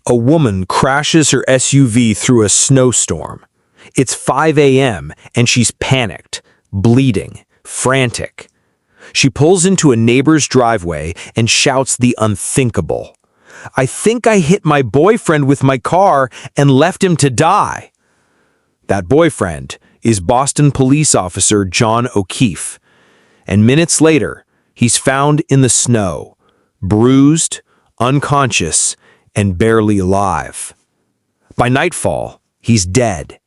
A woman crashes her SUV through a snowstorm. It's 5 a.m. and she's panicked, bleeding, frantic. She pulls into a neighbor's driveway and shouts the unthinkable. "I think I hit my boyfriend with my car and left him to die." That boyfriend is Boston police officer John O'Keefe. And minutes later, he's found in the snow, bruised, unconscious, and barely alive. By nightfall, he's dead.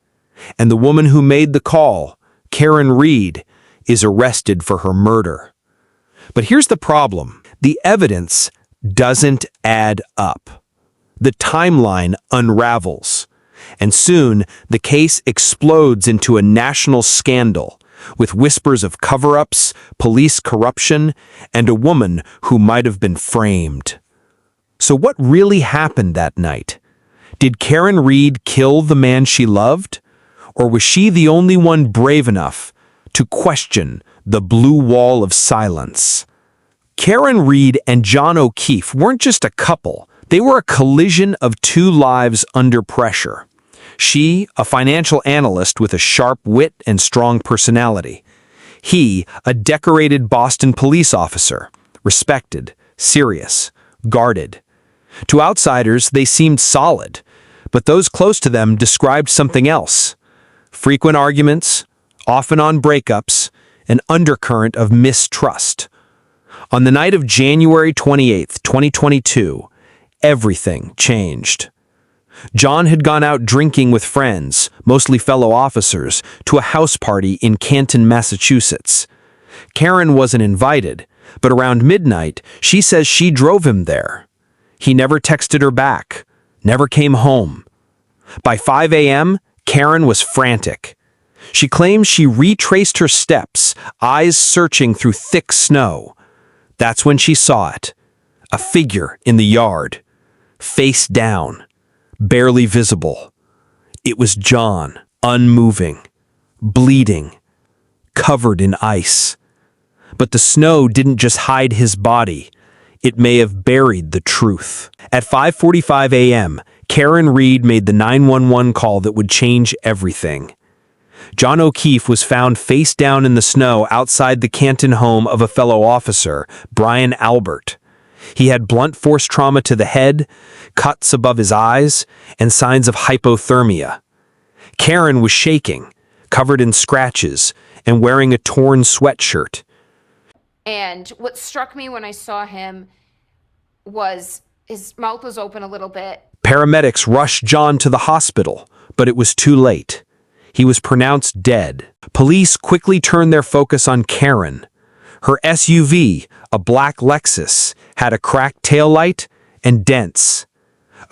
And the woman who made the call, Karen Reed, is arrested for her murder. But here's the problem. The evidence doesn't add up. The timeline unravels. And soon, the case explodes into a national scandal, with whispers of cover-ups, police corruption, and a woman who might have been framed. So what really happened that night? Did Karen Reed kill the man she loved? Or was she the only one brave enough to question the blue wall of silence? Karen Reed and John O'Keefe weren't just a couple. They were a collision of two lives under pressure. She, a financial analyst with a sharp wit and strong personality. He, a decorated Boston police officer, respected, serious, guarded. To outsiders, they seemed solid, but those close to them described something else. Frequent arguments, often on breakups, an undercurrent of mistrust. On the night of January 28, 2022, everything changed. John had gone out drinking with friends, mostly fellow officers, to a house party in Canton, Massachusetts. Karen wasn't invited, but around midnight, she says she drove him there. He never texted her back, never came home. By 5 a.m., Karen was frantic. She claims she retraced her steps, eyes searching through thick snow. That's when she saw it. A figure in the yard, face down, barely visible. It was John, unmoving, bleeding, covered in ice. But the snow didn't just hide his body. It may have buried the truth. At 5:45 a.m., Karen Reed made the 911 call that would change everything. John O'Keefe was found face down in the snow outside the Canton home of a fellow officer, Brian Albert. He had blunt force trauma to the head, cuts above his eyes, and signs of hypothermia. Karen was shaking, covered in scratches, and wearing a torn sweatshirt. And what struck me when I saw him was his mouth was open a little bit. Paramedics rushed John to the hospital, but it was too late. He was pronounced dead. Police quickly turned their focus on Karen. Her SUV, a black Lexus, had a cracked taillight and dents.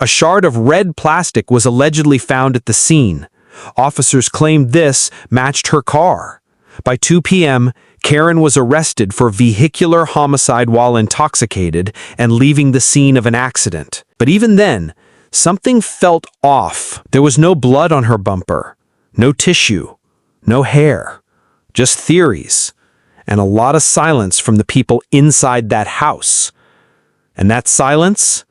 A shard of red plastic was allegedly found at the scene. Officers claimed this matched her car. By 2 p.m., Karen was arrested for vehicular homicide while intoxicated and leaving the scene of an accident. But even then, something felt off. There was no blood on her bumper, no tissue, no hair, just theories, and a lot of silence from the people inside that house. And that silence,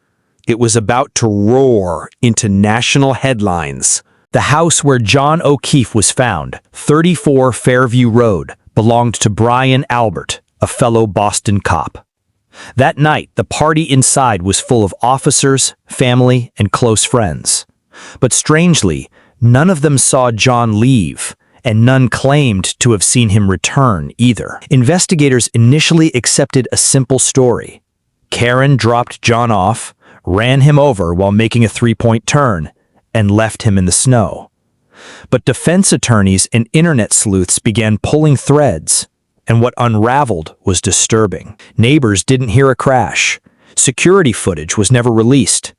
it was about to roar into national headlines. The house where John O'Keefe was found, 34 Fairview Road, belonged to Brian Albert, a fellow Boston cop. That night, the party inside was full of officers, family, and close friends. But strangely, none of them saw John leave, and none claimed to have seen him return either. Investigators initially accepted a simple story. Karen dropped John off, ran him over while making a three-point turn, and left him in the snow. But defense attorneys and internet sleuths began pulling threads, and what unraveled was disturbing. Neighbors didn't hear a crash, security footage was never released,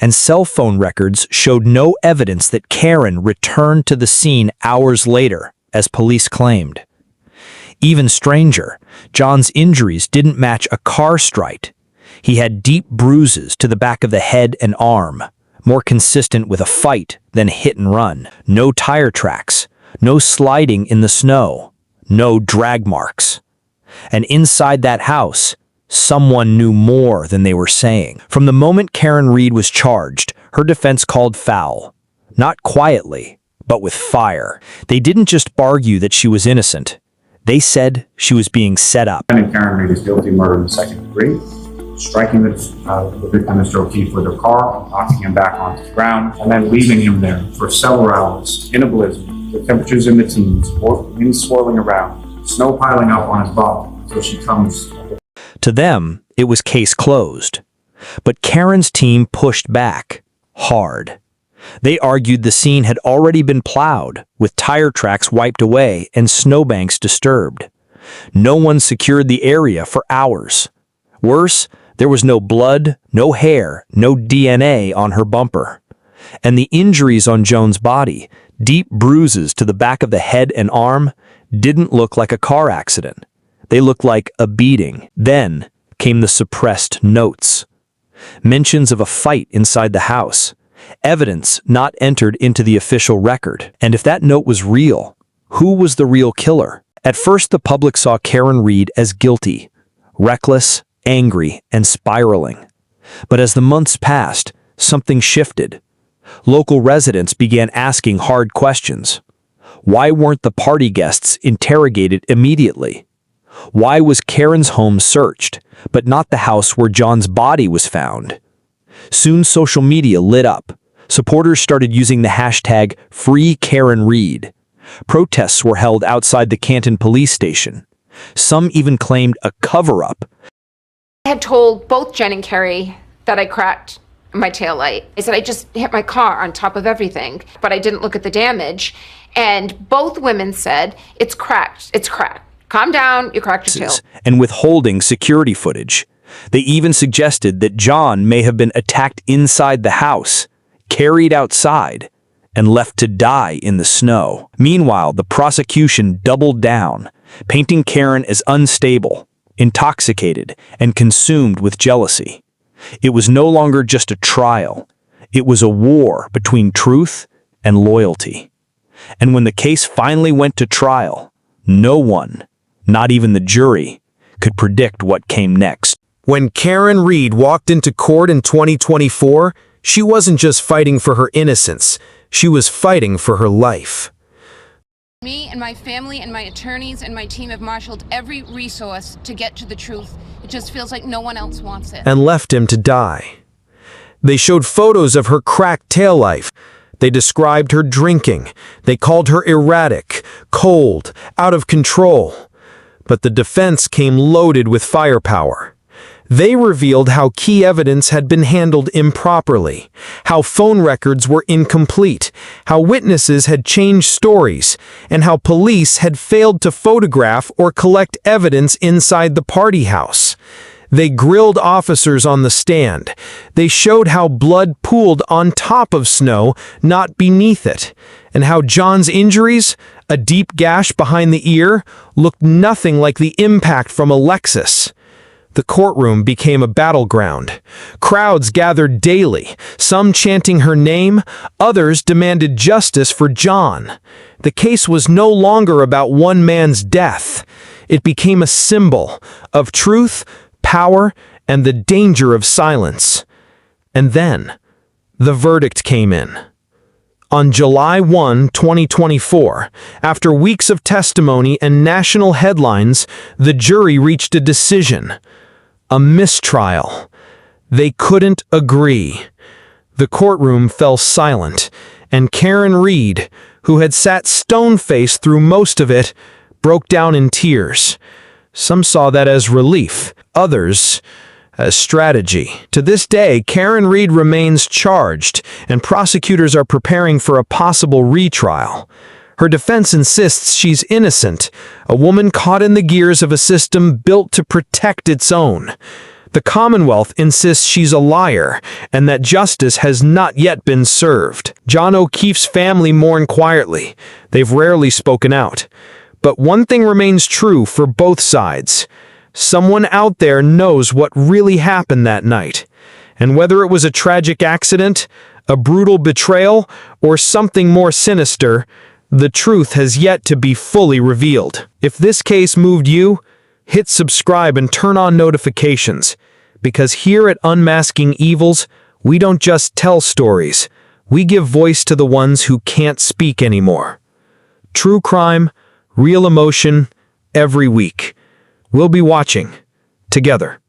and cell phone records showed no evidence that Karen returned to the scene hours later, as police claimed. Even stranger, John's injuries didn't match a car strike. He had deep bruises to the back of the head and arm, more consistent with a fight than hit and run. No tire tracks, no sliding in the snow, no drag marks. And inside that house, someone knew more than they were saying. From the moment Karen Reed was charged, Her defense called foul. Not quietly, but with fire. They didn't just argue that she was innocent. They said she was being set up. Defendant Karen Reed is guilty of murder in the second degree, striking the victim, Mr. O'Keefe, with her car, knocking him back onto the ground, and then leaving him there for several hours in a blizzard, with temperatures in the teens, wind swirling around, snow piling up on his body until she comes. To them, it was case closed. But Karen's team pushed back, hard. They argued the scene had already been plowed, with tire tracks wiped away and snowbanks disturbed. No one secured the area for hours. Worse, there was no blood, no hair, no DNA on her bumper. And the injuries on Joan's body, deep bruises to the back of the head and arm, didn't look like a car accident. They looked like a beating. Then came the suppressed notes. Mentions of a fight inside the house. Evidence not entered into the official record. And if that note was real, who was the real killer? At first, the public saw Karen Reed as guilty, reckless, angry, and spiraling. But as the months passed, something shifted. Local residents began asking hard questions. Why weren't the party guests interrogated immediately? Why was Karen's home searched, but not the house where John's body was found? Soon social media lit up. Supporters started using the hashtag #FreeKarenReed. Protests were held outside the Canton police station. Some even claimed a cover-up. I had told both Jen and Carrie that I cracked my taillight. I said I just hit my car on top of everything, but I didn't look at the damage. And both women said, it's cracked, it's cracked. Calm down, you cracked your tail. And withholding security footage. They even suggested that John may have been attacked inside the house, carried outside, and left to die in the snow. Meanwhile, the prosecution doubled down, painting Karen as unstable, intoxicated, and consumed with jealousy. It was no longer just a trial. It was a war between truth and loyalty. And when the case finally went to trial, no one, not even the jury, could predict what came next. When Karen Reed walked into court in 2024, she wasn't just fighting for her innocence, she was fighting for her life. Me and my family and my attorneys and my team have marshaled every resource to get to the truth. It just feels like no one else wants it. And left him to die. They showed photos of her cracked taillight. They described her drinking. They called her erratic, cold, out of control. But the defense came loaded with firepower. They revealed how key evidence had been handled improperly, how phone records were incomplete, how witnesses had changed stories, and how police had failed to photograph or collect evidence inside the party house. They grilled officers on the stand. They showed how blood pooled on top of snow, not beneath it, and how John's injuries, a deep gash behind the ear, looked nothing like the impact from a Lexus. The courtroom became a battleground. Crowds gathered daily, some chanting her name, others demanded justice for John. The case was no longer about one man's death. It became a symbol of truth, power, and the danger of silence. And then, the verdict came in. On July 1, 2024, after weeks of testimony and national headlines, the jury reached a decision. A mistrial. They couldn't agree. The courtroom fell silent, and Karen Reed, who had sat stone-faced through most of it, broke down in tears. Some saw that as relief, others as strategy. To this day, Karen Reed remains charged, and prosecutors are preparing for a possible retrial. Her defense insists she's innocent, a woman caught in the gears of a system built to protect its own. The Commonwealth insists she's a liar, and that justice has not yet been served. John O'Keefe's family mourn quietly. They've rarely spoken out. But one thing remains true for both sides. Someone out there knows what really happened that night. And whether it was a tragic accident, a brutal betrayal, or something more sinister, the truth has yet to be fully revealed. If this case moved you, hit subscribe and turn on notifications, because here at Unmasking Evils, We don't just tell stories, we give voice to the ones who can't speak anymore. True crime, real emotion, every week. We'll be watching, together.